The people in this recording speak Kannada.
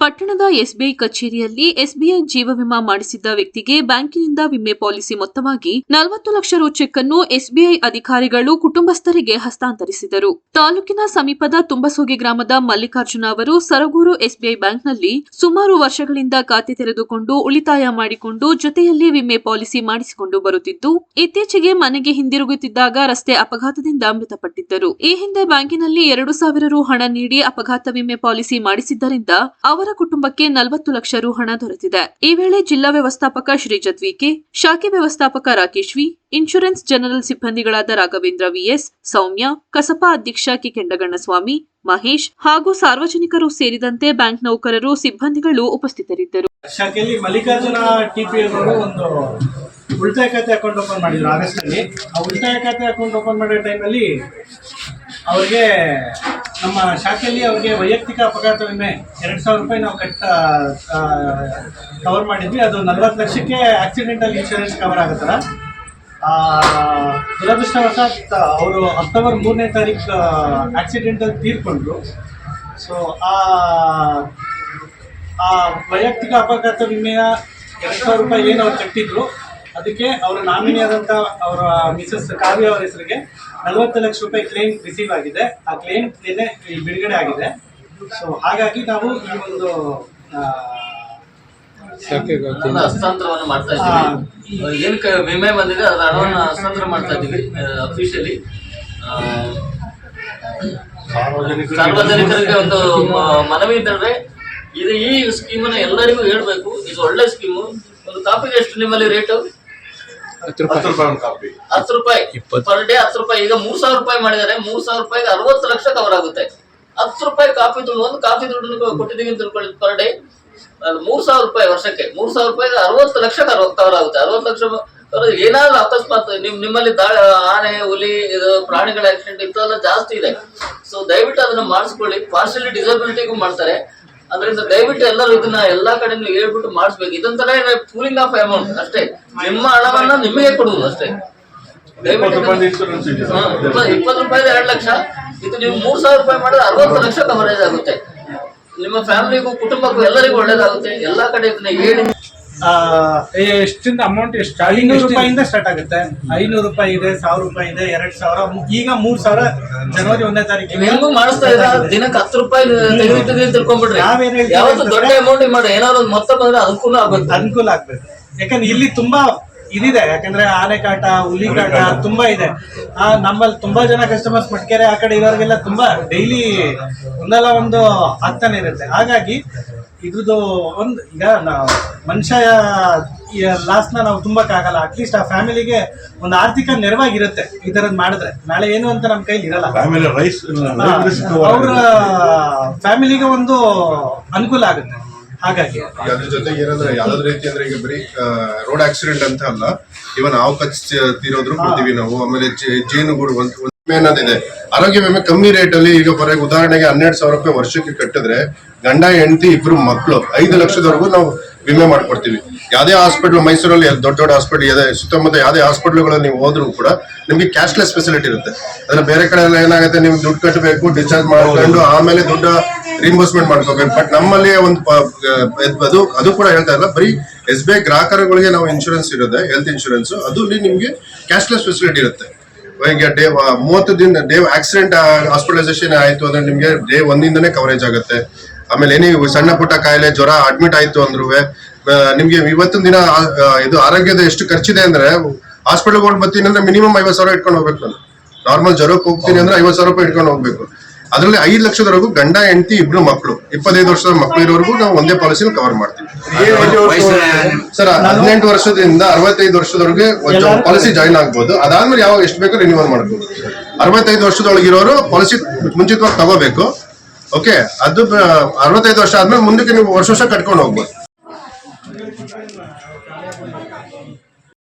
ಪಟ್ಟಣದ ಎಸ್ಬಿಐ ಕಚೇರಿಯಲ್ಲಿ ಎಸ್ಬಿಐ ಜೀವ ವಿಮಾ ಮಾಡಿಸಿದ್ದ ವ್ಯಕ್ತಿಗೆ ಬ್ಯಾಂಕಿನಿಂದ ವಿಮೆ ಪಾಲಿಸಿ ಮೊತ್ತವಾಗಿ 40 ಲಕ್ಷ ರು ಚೆಕ್ ಅನ್ನು ಎಸ್ಬಿಐ ಅಧಿಕಾರಿಗಳು ಕುಟುಂಬಸ್ಥರಿಗೆ ಹಸ್ತಾಂತರಿಸಿದರು. ತಾಲೂಕಿನ ಸಮೀಪದ ತುಂಬಸೋಗೆ ಗ್ರಾಮದ ಮಲ್ಲಿಕಾರ್ಜುನ ಅವರು ಸರಗೂರು ಎಸ್ಬಿಐ ಬ್ಯಾಂಕ್ನಲ್ಲಿ ಸುಮಾರು ವರ್ಷಗಳಿಂದ ಖಾತೆ ತೆರೆದುಕೊಂಡು ಉಳಿತಾಯ ಮಾಡಿಕೊಂಡು ಜೊತೆಯಲ್ಲಿ ವಿಮೆ ಪಾಲಿಸಿ ಮಾಡಿಸಿಕೊಂಡು ಬರುತ್ತಿದ್ದು, ಇತ್ತೀಚೆಗೆ ಮನೆಗೆ ಹಿಂದಿರುಗುತ್ತಿದ್ದಾಗ ರಸ್ತೆ ಅಪಘಾತದಿಂದ ಮೃತಪಟ್ಟಿದ್ದರು. ಈ ಹಿಂದೆ ಬ್ಯಾಂಕಿನಲ್ಲಿ 2,000 ರು ಹಣ ನೀಡಿ ಅಪಘಾತ ವಿಮೆ ಪಾಲಿಸಿ ಮಾಡಿಸಿದ್ದರಿಂದ ಅವರ ಕುಟುಂಬಕ್ಕೆ 40 ಲಕ್ಷ ರು ಹಣ ದೊರೆತಿದೆ. ಈ ವೇಳೆ ಜಿಲ್ಲಾ ವ್ಯವಸ್ಥಾಪಕ ಶ್ರೀಜತ್ ವಿಕೆ, ಶಾಖೆ ವ್ಯವಸ್ಥಾಪಕ ರಾಕೇಶ್ ವಿ, ಇನ್ಶೂರೆನ್ಸ್ ಜನರಲ್ ಸಿಬ್ಬಂದಿಗಳಾದ ರಾಘವೇಂದ್ರ ವಿಎಸ್, ಸೌಮ್ಯ, ಕಸಪಾ ಅಧ್ಯಕ್ಷ ಕೆ ಕೆಂಡಗಣ್ಣಸ್ವಾಮಿ, ಮಹೇಶ್ ಹಾಗೂ ಸಾರ್ವಜನಿಕರು ಸೇರಿದಂತೆ ಬ್ಯಾಂಕ್ ನೌಕರರು, ಸಿಬ್ಬಂದಿಗಳು ಉಪಸ್ಥಿತರಿದ್ದರು. ಶಾಖೆಯಲ್ಲಿ ಮಲ್ಲಿಕಾರ್ಜುನ ಟಿಪಿ ಅವರು ಒಂದು ಉಳಿತಾಯ ಖಾತೆ ಅಕೌಂಟ್ ಓಪನ್ ಮಾಡಿದ್ರು ಆಗಸ್ಟ್ ಅಲ್ಲಿ. ಆ ಉಳಿತಾಯ ಖಾತೆ ಅಕೌಂಟ್ ಓಪನ್ ಮಾಡೋ ಟೈಮಲ್ಲಿ ಅವ್ರಿಗೆ ನಮ್ಮ ಶಾಖೆಯಲ್ಲಿ ಅವ್ರಿಗೆ ವೈಯಕ್ತಿಕ ಅಪಘಾತ ವಿಮೆ 2,000 ರೂಪಾಯಿ ನಾವು ಕವರ್ ಮಾಡಿದ್ವಿ. ಅದು 40 ಲಕ್ಷಕ್ಕೆ ಆಕ್ಸಿಡೆಂಟಲ್ ಇನ್ಶೂರೆನ್ಸ್ ಕವರ್ ಆಗುತ್ತಲ್ಲ. ದುರದೃಷ್ಟವಶಾತ್ ಅವರು ಅಕ್ಟೋಬರ್ 3ನೇ ತಾರೀಕು ಆಕ್ಸಿಡೆಂಟಲ್ಲಿ ತೀರ್ಕೊಂಡ್ರು. ಸೊ ಆ ವೈಯಕ್ತಿಕ ಅಪಘಾತ ವಿಮೆಯ 2,000 ರೂಪಾಯಿ ಏನು ಅವ್ರು ಕಟ್ಟಿದ್ರು, ಅದಕ್ಕೆ ಅವರ ನಾಮಿನಿ ಆದಂಥ ಅವರ ಮಿಸಸ್ ಕಾವ್ಯ ಅವರ ಹೆಸರಿಗೆ 40 ಲಕ್ಷ ರೂಪಾಯಿ ಕ್ಲೇಮ್ ರಿಸೀವ್ ಆಗಿದೆ. ಆ ಕ್ಲೇಮ್ ನಿನ್ನೆ ಬಿಡುಗಡೆ ಆಗಿದೆ. ಸೊ ಹಾಗಾಗಿ ನಾವು ಈ ಒಂದು ಹಸ್ತಾಂತರವನ್ನು ಮಾಡ್ತಾ ಇದ್ದೀವಿ. ಏನಕ್ಕೆ ವಿಮೆ ಬಂದಿದೆ ಅದರ ಹಣವನ್ನು ಹಸ್ತಾಂತರ ಮಾಡ್ತಾ ಇದ್ದೀವಿ. ಅಫಿಷಿಯಲಿ ಸಾರ್ವಜನಿಕರಿಗೆ ಒಂದು ಮನವಿ ಅಂತಂದ್ರೆ, ಇದು ಈ ಸ್ಕೀಮನ್ನು ಎಲ್ಲರಿಗೂ ಹೇಳ್ಬೇಕು. ಇದು ಒಳ್ಳೆ ಸ್ಕೀಮು. ಒಂದು ಕಾಪಿಗೆ ಎಷ್ಟು ನಿಮ್ಮಲ್ಲಿ ರೇಟು? 10 ರೂಪಾಯಿ ಪರ್ ಡೇ. 10 ರೂಪಾಯಿ. ಈಗ 3,000 ರೂಪಾಯಿ ಮಾಡಿದ್ದಾರೆ. 3,000 ರೂಪಾಯಿಗೆ 60 ಲಕ್ಷ ಕವರ್ ಆಗುತ್ತೆ. 10 ರೂಪಾಯಿ ಕಾಫಿ ದುಡ್ಡು, ಒಂದು ಕಾಫಿ ದುಡ್ಡು ಕೊಟ್ಟಿದ್ದೀವಿ ಅಂತ ತಿಳ್ಕೊಳ್ಳಿ ಪರ್ ಡೇ. 3,000 ರೂಪಾಯಿ ವರ್ಷಕ್ಕೆ. 3,000 ರೂಪಾಯಿಗೆ 60 ಲಕ್ಷ ಕವರ್ ಆಗುತ್ತೆ. 60 ಲಕ್ಷ ಏನಾದ್ರು ಅಕಸ್ಮಾತ್ ನಿಮ್ಮಲ್ಲಿ ಆನೆ, ಹುಲಿ, ಇದು ಪ್ರಾಣಿಗಳ ಆಕ್ಸಿಡೆಂಟ್ ಇಂಥವೆಲ್ಲ ಜಾಸ್ತಿ ಇದೆ. ಸೊ ದಯವಿಟ್ಟು ಅದನ್ನ ಮಾಡಿಸ್ಕೊಳ್ಳಿ. ಪಾರ್ಷಿಯಲಿ ಡಿಸಬಿಲಿಟಿಗೂ ಮಾಡ್ತಾರೆ. ಅದರಿಂದ ದಯವಿಟ್ಟು ಎಲ್ಲರೂ ಇದನ್ನ ಎಲ್ಲಾ ಕಡೆ ಹೇಳ್ಬಿಟ್ಟು ಮಾಡಿಸ್ಬೇಕು. ಇದೊಂಥರ ಪೂಲಿಂಗ್ ಆಫ್ ಅಮೌಂಟ್ ಅಷ್ಟೇ. ನಿಮ್ಮ ಹಣವನ್ನ ನಿಮಗೆ ಕೊಡುವುದು ಅಷ್ಟೇ. ದಯವಿಟ್ಟು 20 ರೂಪಾಯಿ 2 ಲಕ್ಷ. ಇದು ನೀವು 3,000 ರೂಪಾಯಿ ಮಾಡಿದ್ರೆ 60 ಲಕ್ಷ ಕವರೇಜ್ ಆಗುತ್ತೆ. ನಿಮ್ಮ ಫ್ಯಾಮಿಲಿಗೂ, ಕುಟುಂಬಕ್ಕೂ ಎಲ್ಲರಿಗೂ ಒಳ್ಳೇದಾಗುತ್ತೆ. ಎಲ್ಲಾ ಕಡೆ ಇದನ್ನ ಹೇಳಿ. ಎಷ್ಟಿಂದ ಅಮೌಂಟ್ ಎಷ್ಟು? 500 ರೂಪಾಯಿಂದ ಸ್ಟಾರ್ಟ್ ಆಗುತ್ತೆ. 500 ರೂಪಾಯಿ ಇದೆ, 1,000 ರೂಪಾಯಿ ಇದೆ, 2,000, ಈಗ 3,000 ಜನವರಿ 1ನೇ ತಾರೀಕಿಗೆ ಹೆಂಗೂ ಮಾಡಿಸ್ತಾ ಇದ್ರ. ದಿನಕ್ಕೆ 10 ರೂಪಾಯಿ ತೆಗೆದಿಟ್ಟಿದ್ರೆ ತಿಳ್ಕೊಂಡ್ಬಿಡ್ರಿ. ಯಾವತ್ತು ದೊಡ್ಡ ಅಮೌಂಟ್ ಮಾಡಿ ಏನಾದ್ರು ಮೊತ್ತ ಬಂದ್ರೆ ಅನುಕೂಲ ಆಗ್ಬೇಕು. ಯಾಕಂದ್ರೆ ಇಲ್ಲಿ ತುಂಬಾ ಇದಿದೆ. ಯಾಕಂದ್ರೆ ಆನೆ ಕಾಟ, ಹುಲಿ ಕಾಟ ತುಂಬಾ ಇದೆ. ನಮ್ಮಲ್ಲಿ ತುಂಬಾ ಜನ ಕಸ್ಟಮರ್ಸ್ ಮಟ್ಕೆರೆ ಆ ಕಡೆ ಇರೋರಿಗೆಲ್ಲ ತುಂಬಾ ಡೈಲಿ ಒಂದಲ್ಲ ಒಂದು ಆಗ್ತಾನೆ ಇರುತ್ತೆ. ಹಾಗಾಗಿ ಇದ್ರದ್ದು ಒಂದು ಈಗ ಮನುಷ್ಯ ಲಾಸ್ನ ನಾವು ತುಂಬಕ್ಕಾಗಲ್ಲ. ಅಟ್ಲೀಸ್ಟ್ ಆ ಫ್ಯಾಮಿಲಿಗೆ ಒಂದು ಆರ್ಥಿಕ ನೆರವಾಗಿರುತ್ತೆ ಈ ತರದ್ ಮಾಡಿದ್ರೆ. ನಾಳೆ ಏನು ಅಂತ ನಮ್ಮ ಕೈಲಿ ಇರಲ್ಲ. ಅವ್ರ ಫ್ಯಾಮಿಲಿಗೆ ಒಂದು ಅನುಕೂಲ ಆಗುತ್ತೆ. ಹಾಗಾಗಿ ಅದ್ರ ಜೊತೆಗೆ ಏನಂದ್ರೆ ಯಾವ್ದಾದ್ರು ರೀತಿ ಅಂದ್ರೆ ಈಗ ಬರೀ ರೋಡ್ ಆಕ್ಸಿಡೆಂಟ್ ಅಂತ ಅಲ್ಲ, ಇವನ್ ಹಾವು ತೀರೋದ್ರು ಕೊಡ್ತೀವಿ ನಾವು. ಆಮೇಲೆ ಜೇನುಗೂಡು ಅನ್ನೋದಿದೆ. ಆರೋಗ್ಯ ವಿಮೆ ಕಮ್ಮಿ ರೇಟ್ ಅಲ್ಲಿ ಈಗ ಉದಾಹರಣೆಗೆ 12,000 ರೂಪಾಯಿ ವರ್ಷಕ್ಕೆ ಕಟ್ಟಿದ್ರೆ ಗಂಡ ಹೆಂಡತಿ 2 ಮಕ್ಕಳು 5 ಲಕ್ಷದವರೆಗೂ ನಾವು ವಿಮೆ ಮಾಡ್ಕೊಡ್ತೀವಿ. ಯಾವ್ದೇ ಹಾಸ್ಪಿಟಲ್, ಮೈಸೂರಲ್ಲಿ ದೊಡ್ಡ ದೊಡ್ಡ ಹಾಸ್ಪಿಟಲ್ ಇದೆ, ಸುತ್ತಮುತ್ತ ಯಾವ್ದೇ ಹಾಸ್ಪಿಟಲ್ಗಳಲ್ಲಿ ನೀವು ಹೋದ್ರು ಕೂಡ ನಿಮ್ಗೆ ಕ್ಯಾಶ್ಲೆಸ್ ಫೆಸಿಲಿಟಿ ಇರುತ್ತೆ. ಅದ್ರ ಬೇರೆ ಕಡೆ ಎಲ್ಲ ಏನಾಗುತ್ತೆ, ನೀವು ದುಡ್ಡು ಕಟ್ಟಬೇಕು, ಡಿಸ್ಚಾರ್ಜ್ ಮಾಡ್ಕೊಂಡು ಆಮೇಲೆ ದುಡ್ಡು ರಿಇಂಬರ್ಸ್ಮೆಂಟ್ ಮಾಡ್ಕೋಬೇಕು. ಬಟ್ ನಮ್ಮಲ್ಲಿ ಒಂದು ಅದು ಕೂಡ ಹೇಳ್ತಾ ಇಲ್ಲ. ಬರೀ SBI ಗ್ರಾಹಕರುಗಳಿಗೆ ನಾವು ಇನ್ಶೂರೆನ್ಸ್ ಇರುತ್ತೆ, ಹೆಲ್ತ್ ಇನ್ಶೂರೆನ್ಸ್. ಅದು ನಿಮ್ಗೆ ಕ್ಯಾಶ್ಲೆಸ್ ಫೆಸಿಲಿಟಿ ಇರುತ್ತೆ. ಈಗ 30 ದಿನ ಆಕ್ಸಿಡೆಂಟ್ ಹಾಸ್ಪಿಟಲೈಸೇಷನ್ ಆಯ್ತು ಅಂದ್ರೆ ನಿಮ್ಗೆ ಡೇ 1ಇಂದನೇ ಕವರೇಜ್ ಆಗುತ್ತೆ. ಆಮೇಲೆ ಸಣ್ಣ ಪುಟ್ಟ ಕಾಯಿಲೆ, ಜ್ವರ ಅಡ್ಮಿಟ್ ಆಯ್ತು ಅಂದ್ರೂ ನಿಮ್ಗೆ ಇವತ್ತಿನ ದಿನ ಇದು ಆರೋಗ್ಯದ ಎಷ್ಟು ಖರ್ಚಿದೆ ಅಂದ್ರೆ, ಹಾಸ್ಪಿಟಲ್ ಬರ್ತೀನಿ ಅಂದ್ರೆ ಮಿನಿಮಮ್ 50,000 ಇಟ್ಕೊಂಡು ಹೋಗ್ಬೇಕು. ನಾನು ನಾರ್ಮಲ್ ಜ್ವರಕ್ಕೆ ಹೋಗ್ತೀನಿ ಅಂದ್ರೆ 50,000 ರೂಪಾಯಿ ಇಟ್ಕೊಂಡು ಹೋಗ್ಬೇಕು. ಅದರಲ್ಲಿ 5 ಲಕ್ಷದವರೆಗೂ ಗಂಡ ಹೆಂಡತಿ 2 ಮಕ್ಕಳು, 25 ವರ್ಷದ ಮಕ್ಕಳು ಇರೋವರೆಗೂ ನಾವು ಒಂದೇ ಪಾಲಿಸಿನ ಕವರ್ ಮಾಡ್ತೀವಿ. ಸರ್ 18 ವರ್ಷದಿಂದ 65 ವರ್ಷದವರೆಗೆ ಪಾಲಿಸಿ ಜಾಯಿನ್ ಆಗ್ಬೋದು. ಅದಾದ್ಮೇಲೆ ಯಾವ ಎಷ್ಟು ಬೇಕೋ ರಿನ್ಯೂವಲ್ ಮಾಡ್ಬೋದು. 65 ವರ್ಷದೊಳಗಿರೋರು ಪಾಲಿಸಿ ಮುಂಚಿತವಾಗಿ ತಗೋಬೇಕು. ಓಕೆ, ಅದು 65 ವರ್ಷ ಆದ್ಮೇಲೆ ಮುಂದಕ್ಕೆ ನೀವು ವರ್ಷ ಕಟ್ಕೊಂಡು ಹೋಗ್ಬೋದು.